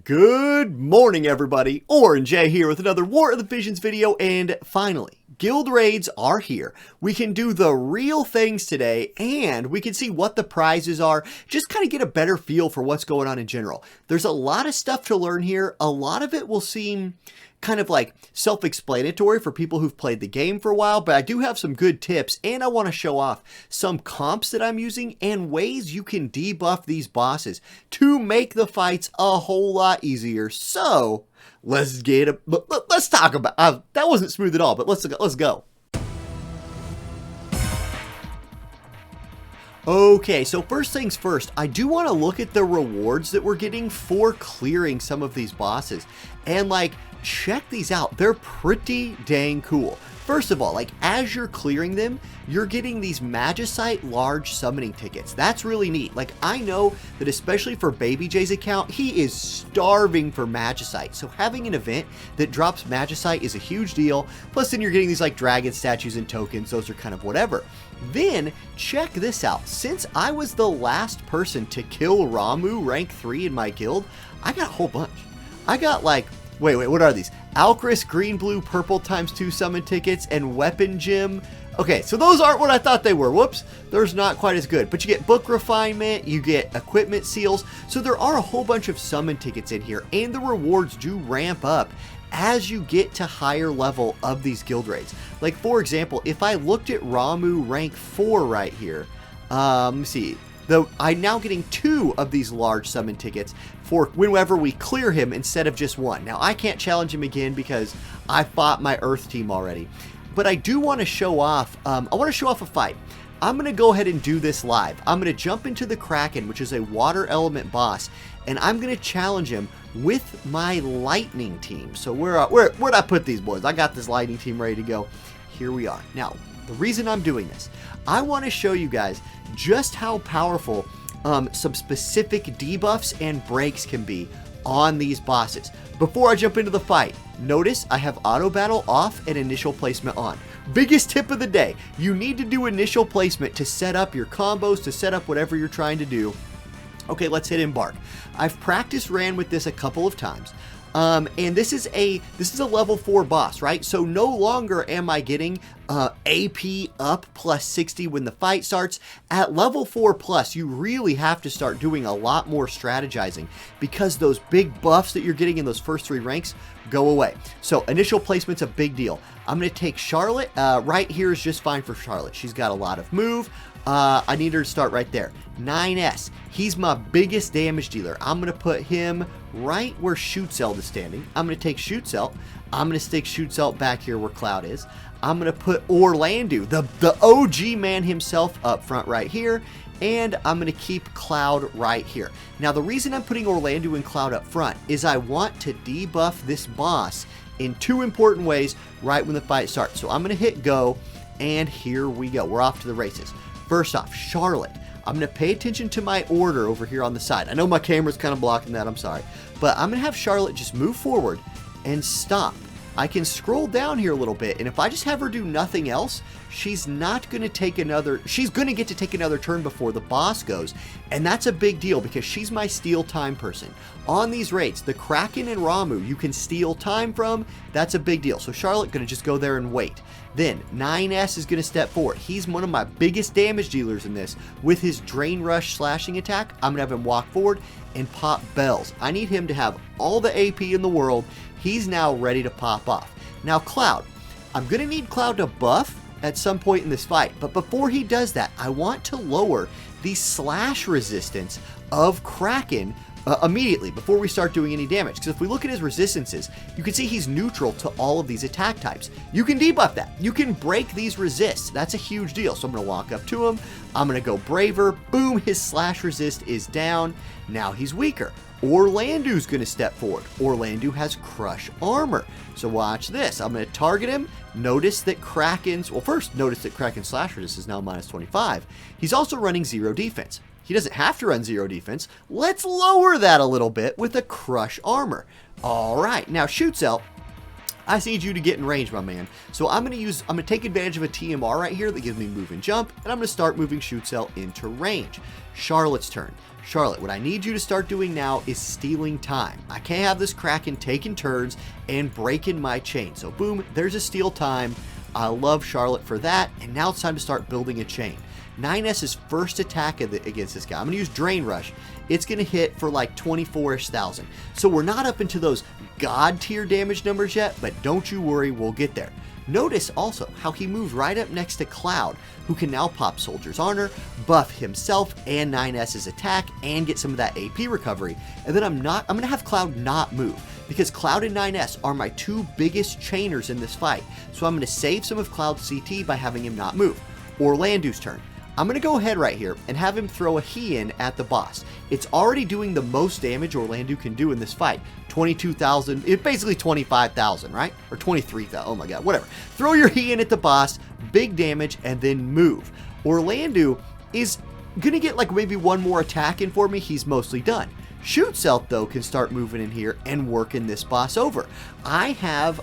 Good morning, everybody. Orange J here with another War of the Visions video, and finally, guild raids are here. We can do the real things today, and we can see what the prizes are, just kind of get a better feel for what's going on in general. There's a lot of stuff to learn here. A lot of it will seem kind of like self-explanatory for people who've played the game for a while, but I do have some good tips, and I want to show off some comps that I'm using and ways you can debuff these bosses to make the fights a whole lot easier. So let's talk about that. Wasn't smooth at all, but let's go. Okay, so first things first, I do want to look at the rewards that we're getting for clearing some of these bosses, and check these out. They're pretty dang cool. First of all, as you're clearing them, you're getting these Magicite large summoning tickets. That's really neat. I know that especially for Baby J's account, he is starving for Magicite. So having an event that drops Magicite is a huge deal. Plus then you're getting these dragon statues and tokens. Those are kind of whatever. Then check this out. Since I was the last person to kill Ramuh rank 3 in my guild, I got a whole bunch. I got wait, what are these? Alchris, green, blue, purple ×2 summon tickets, and weapon gem. Okay, so those aren't what I thought they were. Whoops, there's not quite as good. But you get book refinement, you get equipment seals. So there are a whole bunch of summon tickets in here, and the rewards do ramp up as you get to higher level of these guild raids. For example, if I looked at Ramuh rank 4 right here, let me see. Though I'm now getting 2 of these large summon tickets for whenever we clear him instead of just 1. Now, I can't challenge him again because I fought my Earth team already. But I do want to show off, I want to show off a fight. I'm going to go ahead and do this live. I'm going to jump into the Kraken, which is a water element boss, and I'm going to challenge him with my lightning team. So where'd I put these boys? I got this lightning team ready to go. Here we are. Now, the reason I'm doing this, I want to show you guys just how powerful some specific debuffs and breaks can be on these bosses. Before I jump into the fight, notice I have auto battle off and initial placement on. Biggest tip of the day, you need to do initial placement to set up your combos, to set up whatever you're trying to do. Okay, let's hit embark. I've practice ran with this a couple of times. And this is a level 4 boss, right? So no longer am I getting AP up plus 60 when the fight starts. At level 4 plus, you really have to start doing a lot more strategizing because those big buffs that you're getting in those first 3 ranks go away. So initial placement's a big deal. I'm going to take Charlotte. Right here is just fine for Charlotte. She's got a lot of move. I need her to start right there. 9S. He's my biggest damage dealer. I'm going to put him right where Shootcelt is standing. I'm going to take Shootcelt. I'm going to stick Shootcelt back here where Cloud is. I'm going to put Orlando, the OG man himself, up front right here. And I'm going to keep Cloud right here. Now, the reason I'm putting Orlando and Cloud up front is I want to debuff this boss in 2 important ways right when the fight starts. So I'm going to hit go, and here we go. We're off to the races. First off, Charlotte. I'm going to pay attention to my order over here on the side. I know my camera's kind of blocking that, I'm sorry. But I'm going to have Charlotte just move forward and stop. I can scroll down here a little bit, and if I just have her do nothing else, she's not going to take another, she's going to get to take another turn before the boss goes. And that's a big deal because she's my steal time person. On these raids, the Kraken and Ramuh, you can steal time from. That's a big deal. So Charlotte going to just go there and wait. Then 9S is going to step forward. He's one of my biggest damage dealers in this. With his Drain Rush slashing attack, I'm going to have him walk forward and pop bells. I need him to have all the AP in the world. He's now ready to pop off. Now Cloud, I'm going to need Cloud to buff at some point in this fight, but before he does that, I want to lower the slash resistance of Kraken immediately before we start doing any damage. Because if we look at his resistances, you can see he's neutral to all of these attack types. You can debuff that. You can break these resists. That's a huge deal. So I'm going to walk up to him. I'm going to go braver. Boom, his slash resist is down. Now he's weaker. Orlando's going to step forward. Orlando has crush armor. So watch this. I'm going to target him. Notice that Kraken's, well, first notice that Kraken's slash resist is now minus 25. He's also running 0 defense. He doesn't have to run 0 defense. Let's lower that a little bit with a crush armor. All right, now Shootcelt. I just need you to get in range, my man. So I'm gonna take advantage of a TMR right here that gives me move and jump, and I'm gonna start moving Shoot Cell into range. Charlotte's turn. Charlotte, what I need you to start doing now is stealing time. I can't have this Kraken taking turns and breaking my chain. So boom, there's a steal time. I love Charlotte for that, and now it's time to start building a chain. 9S's first attack against this guy, I'm going to use Drain Rush. It's going to hit for like 24-ish thousand. So we're not up into those god tier damage numbers yet, but don't you worry, we'll get there. Notice also how he moved right up next to Cloud, who can now pop Soldier's Honor, buff himself and 9S's attack, and get some of that AP recovery. And then I'm going to have Cloud not move, because Cloud and 9S are my two biggest chainers in this fight. So I'm going to save some of Cloud's CT by having him not move. Orlando's turn. I'm going to go ahead right here and have him throw a He-In at the boss. It's already doing the most damage Orlando can do in this fight. 22,000, it's basically 25,000, right? Or 23,000, oh my god, whatever. Throw your He-In at the boss, big damage, and then move. Orlando is going to get like maybe one more attack in for me, he's mostly done. Shoot Cell, though, can start moving in here and working this boss over. I have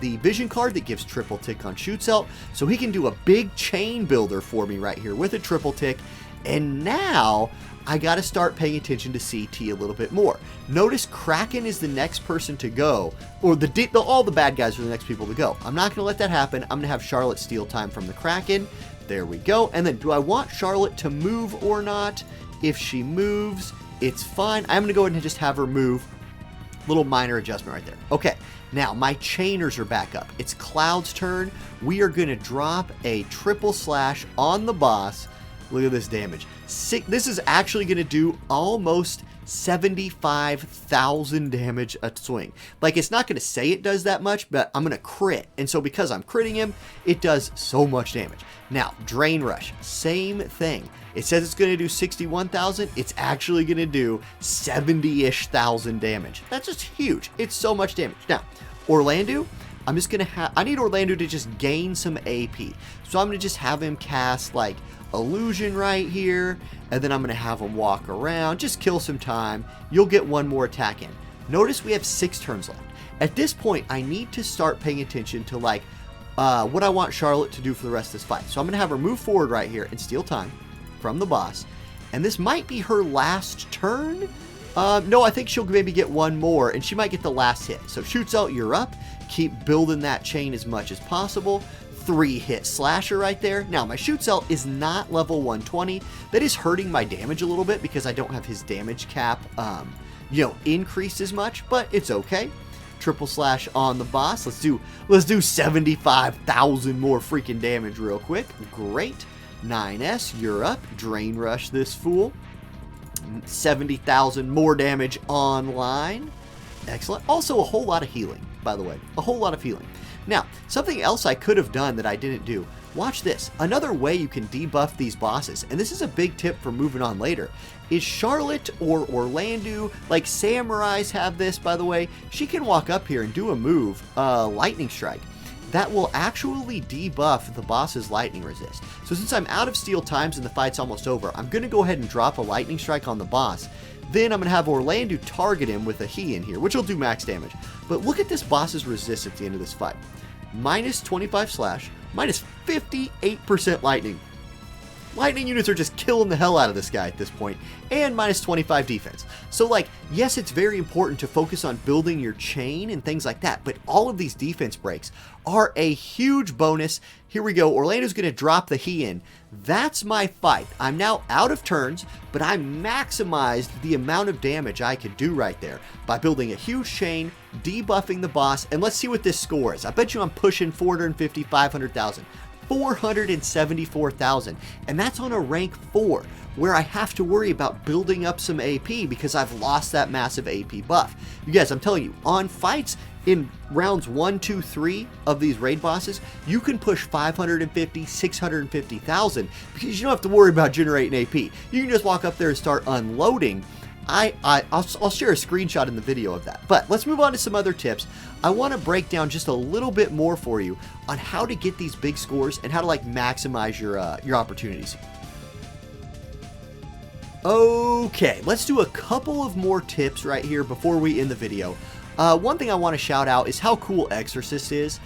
the vision card that gives triple tick on Shoot Cell, so he can do a big chain builder for me right here with a triple tick. And now I got to start paying attention to CT a little bit more. Notice Kraken is the next person to go, or all the bad guys are the next people to go. I'm not going to let that happen. I'm going to have Charlotte steal time from the Kraken. There we go. And then do I want Charlotte to move or not? If she moves, it's fine. I'm going to go ahead and just have her move. Little minor adjustment right there. Okay, now my chainers are back up. It's Cloud's turn. We are going to drop a triple slash on the boss. Look at this damage. This is actually going to do almost 75,000 damage a swing. Like, it's not going to say it does that much, but I'm going to crit. And so because I'm critting him, it does so much damage. Now, Drain Rush, same thing. It says it's going to do 61,000. It's actually going to do 70-ish thousand damage. That's just huge. It's so much damage. Now, Orlando, I'm just going to I need Orlando to just gain some AP. So I'm going to just have him cast, like, Illusion right here, and then I'm going to have him walk around, just kill some time. You'll get one more attack in. Notice we have 6 turns left. At this point, I need to start paying attention to, like, what I want Charlotte to do for the rest of this fight. So I'm going to have her move forward right here and steal time from the boss. And this might be her last turn. No, I think she'll maybe get one more, and she might get the last hit. So Shoots Out, you're up. Keep building that chain as much as possible. 3-hit slasher right there. Now, my Shoot Cell is not level 120. That is hurting my damage a little bit because I don't have his damage cap, increased as much, but it's okay. Triple slash on the boss. Let's do 75,000 more freaking damage real quick. Great. 9S, you're up. Drain Rush this fool. 70,000 more damage online. Excellent. Also, a whole lot of healing, by the way. A whole lot of healing. Now, something else I could have done that I didn't do. Watch this. Another way you can debuff these bosses, and this is a big tip for moving on later, is Charlotte or Orlando, like Samurais have this, by the way. She can walk up here and do a move, Lightning Strike. That will actually debuff the boss's lightning resist. So since I'm out of steel times and the fight's almost over, I'm going to go ahead and drop a lightning strike on the boss. Then I'm going to have Orlando target him with a He-In here, which will do max damage. But look at this boss's resist at the end of this fight. Minus 25 slash, minus 58% lightning. Lightning units are just killing the hell out of this guy at this point, and minus 25 defense. So, like, yes, it's very important to focus on building your chain and things like that, but all of these defense breaks are a huge bonus. Here we go. Orlando's going to drop the He-In. That's my fight. I'm now out of turns, but I maximized the amount of damage I could do right there by building a huge chain, debuffing the boss, and let's see what this score is. I bet you I'm pushing 450, 500,000. 474,000, and that's on a rank 4 where I have to worry about building up some AP because I've lost that massive AP buff. You guys, I'm telling you, on fights in rounds 1, 2, 3 of these raid bosses, you can push 550, 650,000 because you don't have to worry about generating AP. You can just walk up there and start unloading. I'll share a screenshot in the video of that. But let's move on to some other tips. I want to break down just a little bit more for you on how to get these big scores and how to like maximize your opportunities. Okay, let's do a couple of more tips right here before we end the video. One thing I want to shout out is how cool Exorcist is.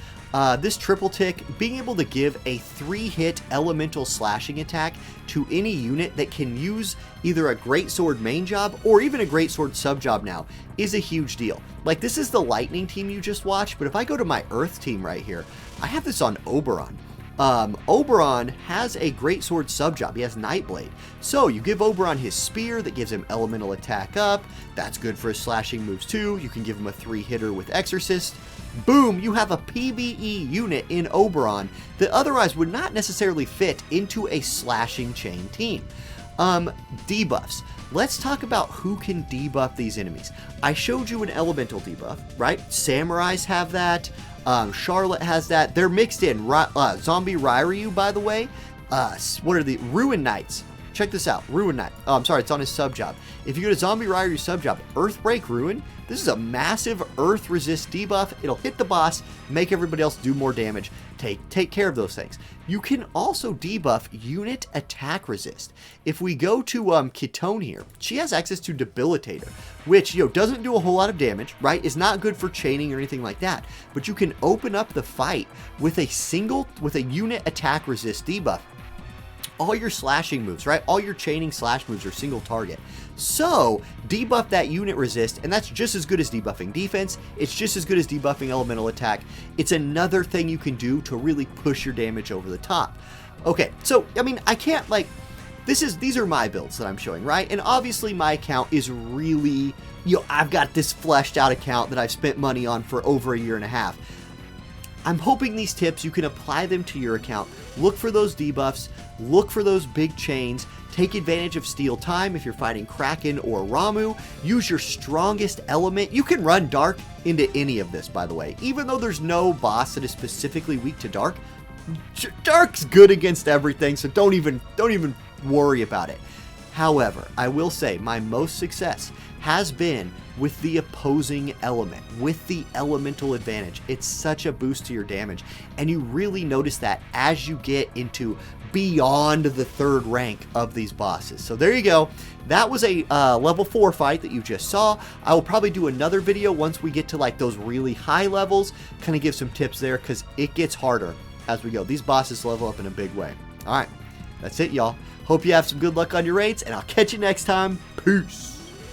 This triple tick, being able to give a 3-hit elemental slashing attack to any unit that can use either a greatsword main job or even a greatsword sub job now is a huge deal. Like, this is the lightning team you just watched, but if I go to my earth team right here, I have this on Oberon. Oberon has a greatsword sub job. He has Nightblade. So you give Oberon his spear that gives him elemental attack up. That's good for his slashing moves too. You can give him a 3-hitter with Exorcist. Boom, you have a PvE unit in Oberon that otherwise would not necessarily fit into a slashing chain team. Debuffs. Let's talk about who can debuff these enemies. I showed you an elemental debuff, right? Samurais have that. Charlotte has that. They're mixed in. Zombie Ryryu, by the way. What are the Ruin Knights? Check this out. Ruin Knight. Oh, I'm sorry. It's on his sub job. If you go to Zombie Ryryu sub job, Earthbreak Ruin, this is a massive Earth Resist debuff. It'll hit the boss, make everybody else do more damage. Take care of those things. You can also debuff Unit Attack Resist. If we go to Kitone here, she has access to Debilitator, which, doesn't do a whole lot of damage, right? It's not good for chaining or anything like that. But you can open up the fight with a Unit Attack Resist debuff. All your slashing moves, right? All your chaining slash moves are single target. So, debuff that unit resist, and that's just as good as debuffing defense. It's just as good as debuffing elemental attack. It's another thing you can do to really push your damage over the top. Okay, so, I mean, I can't, these are my builds that I'm showing, right? And obviously my account is really, I've got this fleshed out account that I've spent money on for over a year and a half. I'm hoping these tips, you can apply them to your account. Look for those debuffs, look for those big chains, take advantage of steal time if you're fighting Kraken or Ramu, use your strongest element. You can run Dark into any of this, by the way. Even though there's no boss that is specifically weak to Dark, Dark's good against everything, so don't even worry about it. However, I will say my most success has been with the opposing element, with the elemental advantage. It's such a boost to your damage, and you really notice that as you get into beyond the 3rd rank of these bosses. So there you go. That was a level 4 fight that you just saw. I will probably do another video once we get to those really high levels, kind of give some tips there, because it gets harder as we go. These bosses level up in a big way. All right, that's it, y'all. Hope you have some good luck on your raids, and I'll catch you next time. Peace.